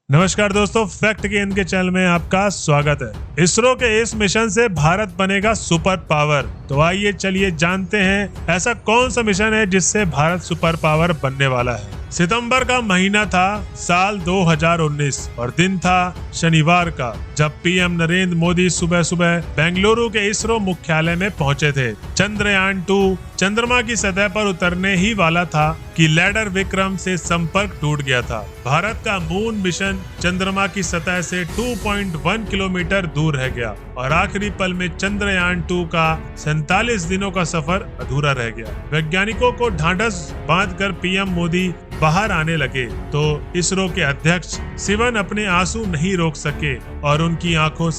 नमस्कार दोस्तों, fact gain के चैनल में आपका स्वागत है। इसरो के इस मिशन से भारत बनेगा सुपर पावर। तो आइए चलिए जानते हैं ऐसा कौन सा मिशन है जिससे भारत सुपर पावर बनने वाला है। सितंबर का महीना था साल 2019 और दिन था शनिवार का, जब पीएम नरेंद्र मोदी सुबह सुबह बेंगलुरु के इसरो मुख्यालय में पहुंचे थे। चंद्रयान 2 चंद्रमा की सतह पर उतरने ही वाला था कि लैंडर विक्रम से संपर्क टूट गया था। भारत का मून मिशन चंद्रमा की सतह से 2.1 किलोमीटर दूर रह गया और आखिरी पल में चंद्रयान 2 का 47 दिनों का सफर अधूरा रह गया। वैज्ञानिकों को ढांढस बांधकर पीएम मोदी बाहर आने लगे तो इसरो के अध्यक्ष सिवन अपने आंसू नहीं रोक सके और उनकी आंखों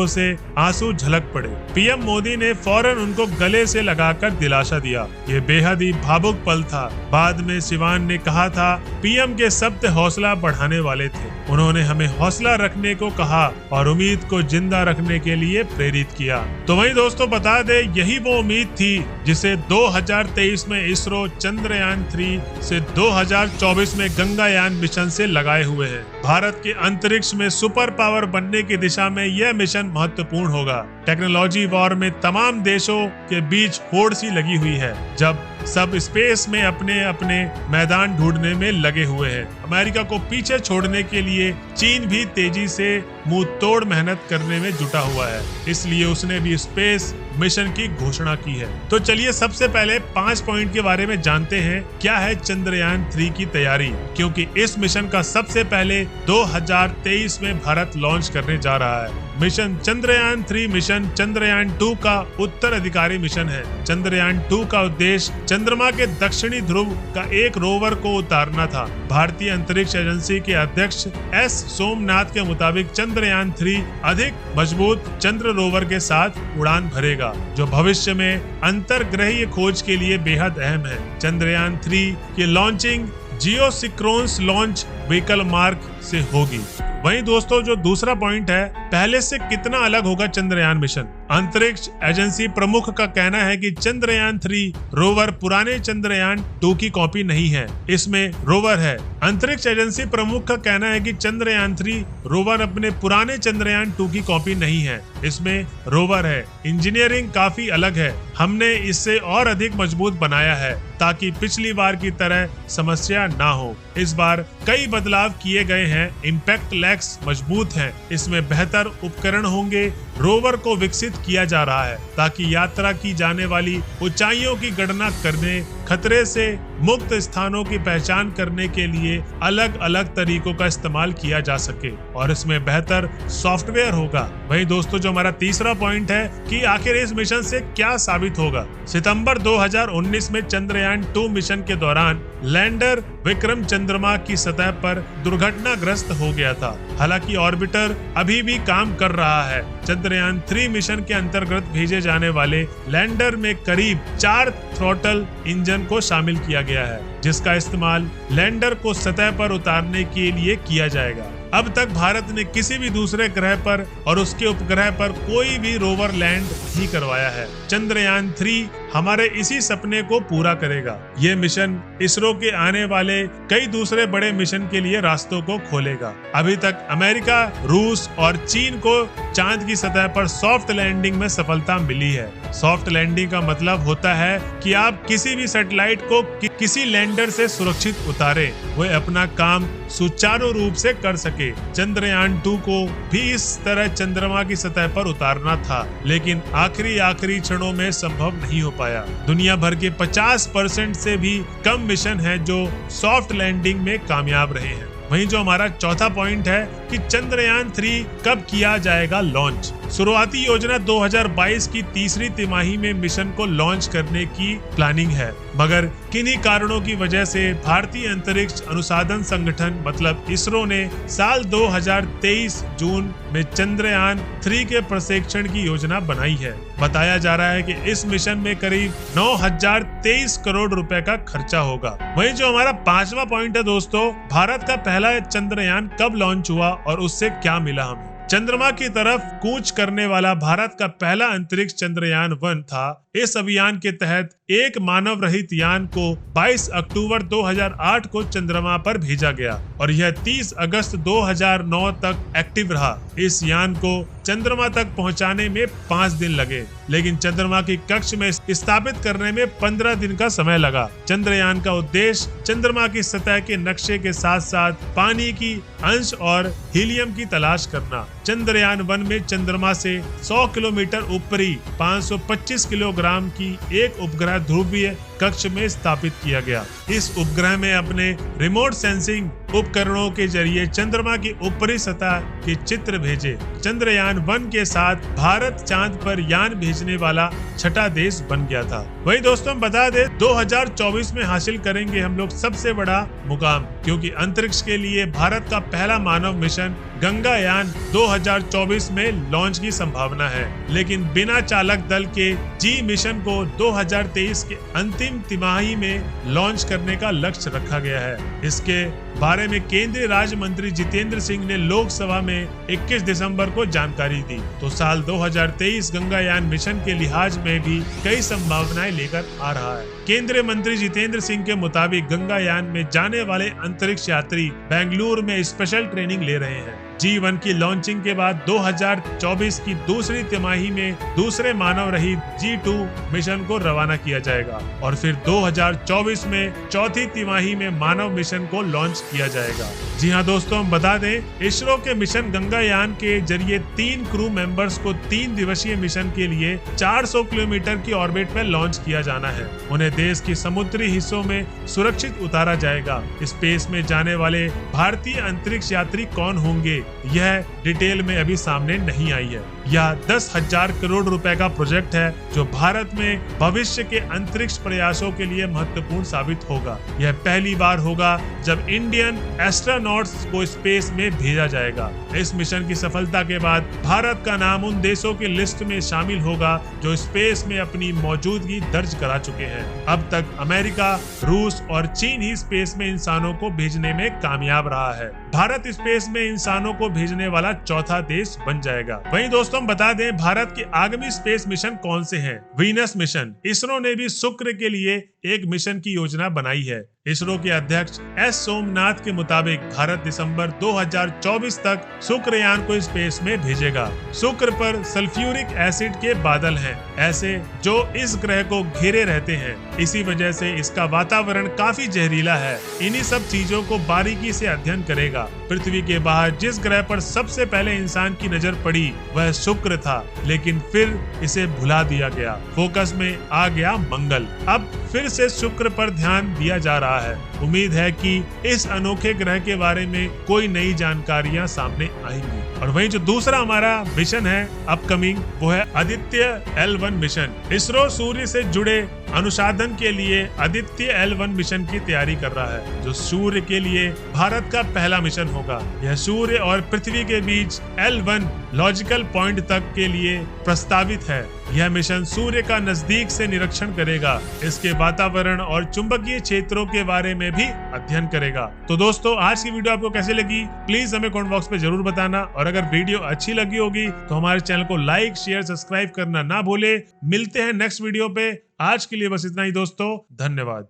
से आंसू झलक पड़े। पीएम मोदी ने फौरन उनको गले से लगाकर दिलासा दिया। ये बेहद ही भावुक पल था। बाद में सिवान ने कहा था, पीएम के शब्द हौसला बढ़ाने वाले थे। उन्होंने हमें हौसला रखने को कहा और उम्मीद को जिंदा रखने के लिए प्रेरित किया। तो वही दोस्तों बता दे, यही वो उम्मीद थी जिसे 2023 में इसरो चंद्रयान 3 से 2024 में गंगायान मिशन से लगाए हुए हैं। भारत के अंतरिक्ष में सुपर पावर बनने की दिशा में यह मिशन महत्वपूर्ण होगा। टेक्नोलॉजी वॉर में तमाम देशों के बीच होड़ सी लगी हुई है, जब सब स्पेस में अपने अपने मैदान ढूंढने में लगे हुए हैं। अमेरिका को पीछे छोड़ने के लिए चीन भी तेजी से मुंह तोड़ मेहनत करने में जुटा हुआ है, इसलिए उसने भी स्पेस मिशन की घोषणा की है। तो चलिए सबसे पहले 5 पॉइंट के बारे में जानते हैं क्या है चंद्रयान 3 की तैयारी, क्योंकि इस मिशन का सबसे पहले 2023 में भारत लॉन्च करने जा रहा है। मिशन चंद्रयान 3 मिशन चंद्रयान 2 का उत्तराधिकारी मिशन है। चंद्रयान 2 का उद्देश्य चंद्रमा के दक्षिणी ध्रुव का एक रोवर को उतारना था। भारतीय अंतरिक्ष एजेंसी के अध्यक्ष एस सोमनाथ के मुताबिक चंद्रयान 3 अधिक मजबूत चंद्र रोवर के साथ उड़ान भरेगा, जो भविष्य में अंतर्ग्रहीय खोज के लिए बेहद अहम है। चंद्रयान 3 की launching geosynchronous launch vehicle mark से होगी। वहीं दोस्तों जो दूसरा पॉइंट है, पहले से कितना अलग होगा चंद्रयान मिशन। अंतरिक्ष एजेंसी प्रमुख का कहना है कि चंद्रयान 3 रोवर पुराने चंद्रयान 2 की कॉपी नहीं है, इसमें रोवर है। अंतरिक्ष एजेंसी प्रमुख का कहना है कि चंद्रयान 3 रोवर अपने पुराने चंद्रयान 2 की कॉपी नहीं है, इसमें रोवर है। इंजीनियरिंग काफी अलग है, हमने इससे और अधिक मजबूत बनाया है ताकि पिछली बार की तरह समस्या ना हो। इस बार कई बदलाव किए गए हैं। इम्पैक्ट लैग्स मजबूत हैं, इसमें बेहतर उपकरण होंगे। रोवर को विकसित किया जा रहा है ताकि यात्रा की जाने वाली ऊंचाइयों की गणना करने, खतरे से मुक्त स्थानों की पहचान करने के लिए अलग अलग तरीकों का इस्तेमाल किया जा सके और इसमें बेहतर सॉफ्टवेयर होगा। वहीं दोस्तों जो हमारा तीसरा पॉइंट है कि आखिर इस मिशन से क्या साबित होगा। सितंबर 2019 में चंद्रयान 2 मिशन के दौरान लैंडर विक्रम चंद्रमा की सतह पर दुर्घटनाग्रस्त हो गया था। हालांकि ऑर्बिटर अभी भी काम कर रहा है। चंद्रयान 3 मिशन के अंतर्गत भेजे जाने वाले लैंडर में करीब 4 थ्रॉटल इंजन को शामिल किया गया है, जिसका इस्तेमाल लैंडर को सतह पर उतारने के लिए किया जाएगा। अब तक भारत ने किसी भी दूसरे ग्रह पर और उसके उपग्रह पर कोई भी रोवर लैंड नहीं करवाया है। चंद्रयान 3 हमारे इसी सपने को पूरा करेगा। ये मिशन इसरो के आने वाले कई दूसरे बड़े मिशन के लिए रास्तों को खोलेगा। अभी तक अमेरिका, रूस और चीन को चांद की सतह पर सॉफ्ट लैंडिंग में सफलता मिली है। सॉफ्ट लैंडिंग का मतलब होता है कि आप किसी भी सैटेलाइट को किसी लैंडर से सुरक्षित उतारे, वह अपना काम सुचारू रूप से कर सके। चंद्रयान 2 को भी इस तरह चंद्रमा की सतह पर उतारना था, लेकिन आखिरी क्षणों में संभव नहीं हो पाया। दुनिया भर के 50% से भी कम मिशन हैं जो सॉफ्ट लैंडिंग में कामयाब रहे हैं। वहीं जो हमारा चौथा पॉइंट है कि चंद्रयान 3 कब किया जाएगा लॉन्च। शुरुआती योजना 2022 की तीसरी तिमाही में मिशन को लॉन्च करने की प्लानिंग है, मगर किन्हीं कारणों की वजह से भारतीय अंतरिक्ष अनुसंधान संगठन मतलब इसरो ने साल 2023 जून में चंद्रयान 3 के प्रशिक्षण की योजना बनाई है। बताया जा रहा है कि इस मिशन में करीब 9023 करोड़ रुपए का खर्चा होगा। वहीं जो हमारा 5वां पॉइंट है दोस्तों, भारत का पहला चंद्रयान कब लॉन्च हुआ और उससे क्या मिला हमें। चंद्रमा की तरफ कूच करने वाला भारत का पहला अंतरिक्ष चंद्रयान 1 था, इस अभियान के तहत एक मानव रहित यान को 22 अक्टूबर 2008 को चंद्रमा पर भेजा गया और यह 30 अगस्त 2009 तक एक्टिव रहा। इस यान को चंद्रमा तक पहुंचाने में 5 दिन लगे, लेकिन चंद्रमा की कक्ष में स्थापित करने में 15 दिन का समय लगा। चंद्रयान का उद्देश्य चंद्रमा की सतह के नक्शे के साथ साथ पानी की अंश और हीलियम की तलाश करना। चंद्रयान 1 में चंद्रमा से 100 किलोमीटर ऊपरी 525 किलोग्राम की एक उपग्रह ध्रुवीय कक्ष में स्थापित किया गया। इस उपग्रह में अपने रिमोट सेंसिंग उपकरणों के जरिए चंद्रमा की ऊपरी सतह के चित्र भेजे। चंद्रयान 1 के साथ भारत चांद पर यान भेजने वाला छठा देश बन गया था। वही दोस्तों बता दे 2024 में हासिल करेंगे हम लोग सबसे बड़ा मुकाम, क्योंकि अंतरिक्ष के लिए भारत का पहला मानव मिशन गंगायान 2024 में लॉन्च की संभावना है, लेकिन बिना चालक दल के जी मिशन को 2023 के अंतिम तिमाही में लॉन्च करने का लक्ष्य रखा गया है। इसके बारे में केंद्रीय राज्य मंत्री जितेंद्र सिंह ने लोकसभा में 21 दिसंबर को जानकारी दी। तो साल 2023 गंगायान मिशन के लिहाज में भी कई संभावनाएं लेकर आ रहा है। केंद्रीय मंत्री जितेंद्र सिंह के मुताबिक गंगायान में जाने वाले अंतरिक्ष यात्री बेंगलुरु में स्पेशल ट्रेनिंग ले रहे हैं। G1 की लॉन्चिंग के बाद 2024 की दूसरी तिमाही में दूसरे मानव रहित G2 मिशन को रवाना किया जाएगा और फिर 2024 में चौथी तिमाही में मानव मिशन को लॉन्च किया जाएगा। जी हाँ दोस्तों, हम बता दें इसरो के मिशन गंगायान के जरिए 3 क्रू मेंबर्स को 3 दिवसीय मिशन के लिए 400 किलोमीटर की ऑर्बिट में लॉन्च किया जाना है। उन्हें देश के समुद्री हिस्सों में सुरक्षित उतारा जाएगा। स्पेस में जाने वाले भारतीय अंतरिक्ष यात्री कौन होंगे, यह डिटेल में अभी सामने नहीं आई है। यह 10,000 करोड़ रुपए का प्रोजेक्ट है जो भारत में भविष्य के अंतरिक्ष प्रयासों के लिए महत्वपूर्ण साबित होगा। यह पहली बार होगा जब इंडियन एस्ट्रोनॉट्स को स्पेस में भेजा जाएगा। इस मिशन की सफलता के बाद भारत का नाम उन देशों की लिस्ट में शामिल होगा जो स्पेस में अपनी मौजूदगी दर्ज करा चुके हैं। अब तक अमेरिका, रूस और चीन ही स्पेस में इंसानों को भेजने में कामयाब रहा है। भारत स्पेस में इंसानों को भेजने वाला चौथा देश बन जाएगा। वहीं दोस्तों बता दें भारत के आगामी स्पेस मिशन कौन से हैं। Venus mission. इसरो ने भी शुक्र के लिए एक मिशन की योजना बनाई है। इसरो के अध्यक्ष एस सोमनाथ के मुताबिक भारत दिसंबर 2024 तक शुक्रयान को स्पेस में भेजेगा। शुक्र पर सल्फ्यूरिक एसिड के बादल हैं, ऐसे जो इस ग्रह को घेरे रहते हैं। इसी वजह से इसका वातावरण काफी जहरीला है। इन्हीं सब चीजों को बारीकी से अध्ययन करेगा। पृथ्वी के बाहर जिस ग्रह पर सबसे पहले इंसान की नजर पड़ी वह शुक्र था, लेकिन फिर इसे भुला दिया गया। फोकस में आ गया मंगल। अब फिर से शुक्र पर ध्यान दिया जा रहा है। उम्मीद है कि इस अनोखे ग्रह के बारे में कोई नई जानकारियां सामने आएंगी। और वहीं जो दूसरा हमारा मिशन है अपकमिंग, वो है आदित्य L1 मिशन। इसरो सूर्य से जुड़े अनुसंधान के लिए आदित्य L1 मिशन की तैयारी कर रहा है, जो सूर्य के लिए भारत का पहला मिशन होगा। यह सूर्य और पृथ्वी के बीच L1 लॉजिकल पॉइंट तक के लिए प्रस्तावित है। यह मिशन सूर्य का नजदीक से निरीक्षण करेगा, इसके वातावरण और चुंबकीय क्षेत्रों के बारे में भी अध्ययन करेगा। तो दोस्तों आज की वीडियो आपको कैसी लगी प्लीज हमें कमेंट बॉक्स में जरूर बताना, और अगर वीडियो अच्छी लगी होगी तो हमारे चैनल को लाइक, शेयर, सब्सक्राइब करना ना भूले। मिलते हैं नेक्स्ट वीडियो पे। आज के लिए बस इतना ही दोस्तों, धन्यवाद।